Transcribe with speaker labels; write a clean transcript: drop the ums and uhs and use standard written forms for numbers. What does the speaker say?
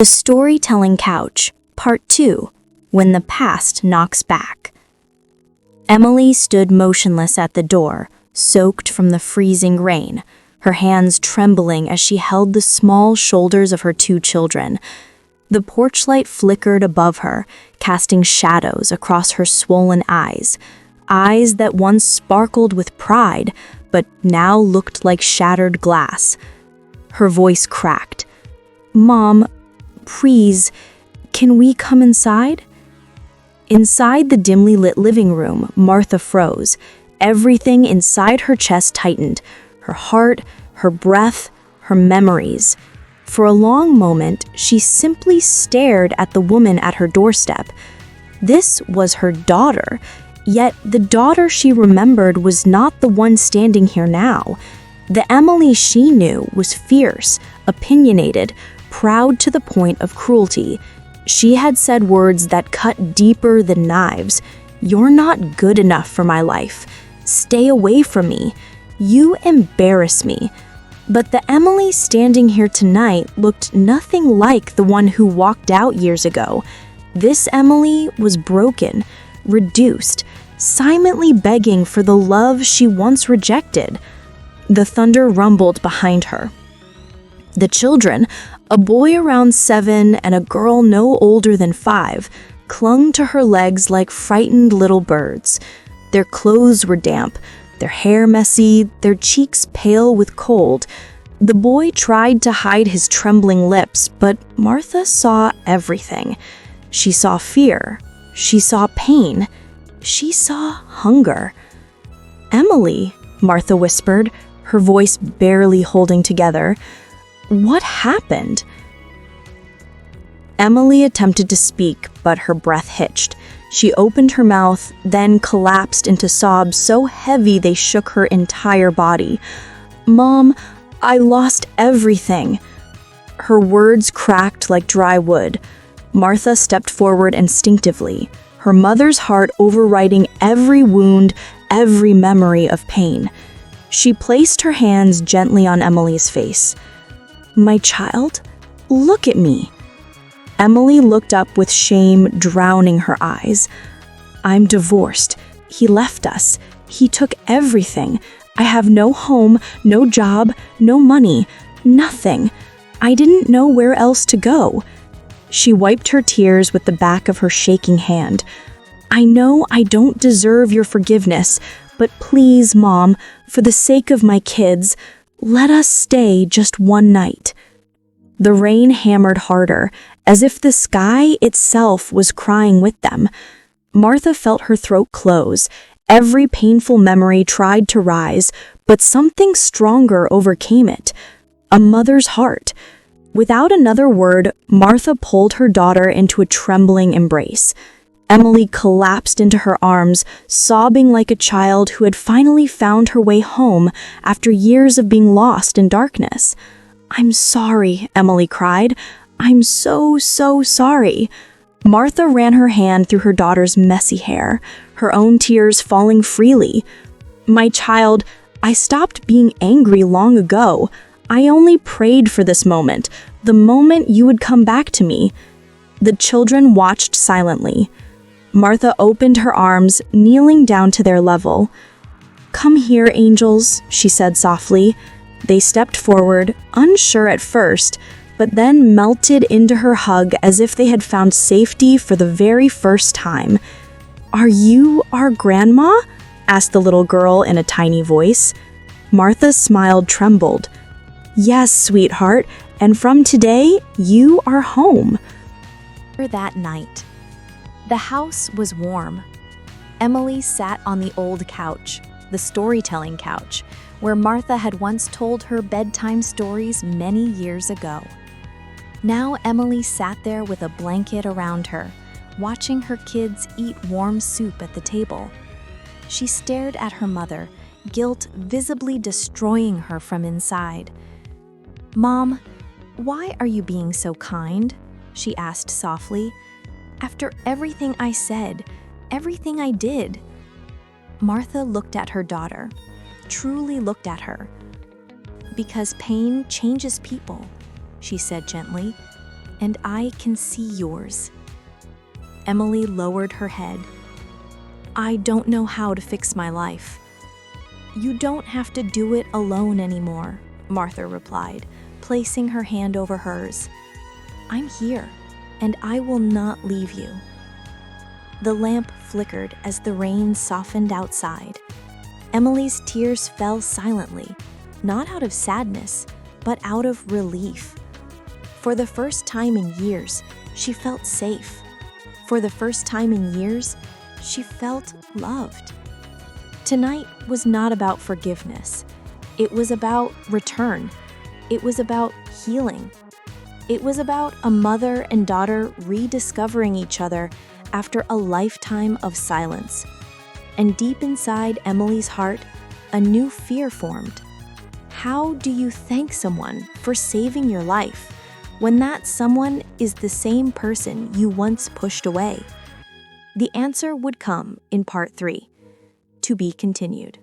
Speaker 1: The Storytelling Couch, Part 2, When the Past Knocks Back. Emily stood motionless at the door, soaked from the freezing rain, her hands trembling as she held the small shoulders of her two children. The porch light flickered above her, casting shadows across her swollen eyes that once sparkled with pride, but now looked like shattered glass. Her voice cracked. "Mom, please, can we come inside?" Inside the dimly lit living room, Martha froze. Everything inside her chest tightened. Her heart, her breath, her memories. For a long moment, she simply stared at the woman at her doorstep. This was her daughter, yet the daughter she remembered was not the one standing here now. The Emily she knew was fierce, opinionated, proud to the point of cruelty. She had said words that cut deeper than knives. "You're not good enough for my life. Stay away from me. You embarrass me." But the Emily standing here tonight looked nothing like the one who walked out years ago. This Emily was broken, reduced, silently begging for the love she once rejected. The thunder rumbled behind her. The children, a boy around 7 and a girl no older than 5, clung to her legs like frightened little birds. Their clothes were damp, their hair messy, their cheeks pale with cold. The boy tried to hide his trembling lips, but Martha saw everything. She saw fear. She saw pain. She saw hunger. "Emily," Martha whispered, her voice barely holding together. "What happened?" Emily attempted to speak, but her breath hitched. She opened her mouth, then collapsed into sobs so heavy they shook her entire body. "Mom, I lost everything." Her words cracked like dry wood. Martha stepped forward instinctively, her mother's heart overriding every wound, every memory of pain. She placed her hands gently on Emily's face. "My child, look at me." Emily looked up with shame drowning her eyes. "I'm divorced. He left us. He took everything. I have no home, no job, no money, nothing. I didn't know where else to go." She wiped her tears with the back of her shaking hand. "I know I don't deserve your forgiveness, but please, Mom, for the sake of my kids, let us stay just one night." The rain hammered harder, as if the sky itself was crying with them. Martha felt her throat close. Every painful memory tried to rise, but something stronger overcame it. A mother's heart. Without another word, Martha pulled her daughter into a trembling embrace. Emily collapsed into her arms, sobbing like a child who had finally found her way home after years of being lost in darkness. "I'm sorry," Emily cried. "I'm so sorry." Martha ran her hand through her daughter's messy hair, her own tears falling freely. "My child, I stopped being angry long ago. I only prayed for this moment, the moment you would come back to me." The children watched silently. Martha opened her arms, kneeling down to their level. "Come here, angels," she said softly. They stepped forward, unsure at first, but then melted into her hug as if they had found safety for the very first time. "Are you our grandma?" asked the little girl in a tiny voice. Martha's smile trembled. "Yes, sweetheart, and from today, you are home."
Speaker 2: That night, the house was warm. Emily sat on the old couch, the storytelling couch, where Martha had once told her bedtime stories many years ago. Now Emily sat there with a blanket around her, watching her kids eat warm soup at the table. She stared at her mother, guilt visibly destroying her from inside. "Mom, why are you being so kind?" she asked softly. "After everything I said, everything I did." Martha looked at her daughter, truly looked at her. "Because pain changes people," she said gently. and I can see yours. Emily lowered her head. I don't know how to fix my life. You don't have to do it alone anymore, Martha replied, placing her hand over hers. I'm here, and I will not leave you. The lamp flickered as the rain softened outside. Emily's tears fell silently, not out of sadness, but out of relief. For the first time in years, she felt safe. For the first time in years, she felt loved. Tonight was not about forgiveness. It was about return. It was about healing. It was about a mother and daughter rediscovering each other after a lifetime of silence. And deep inside Emily's heart, a new fear formed. How do you thank someone for saving your life when that someone is the same person you once pushed away? The answer would come in part 3, to be continued.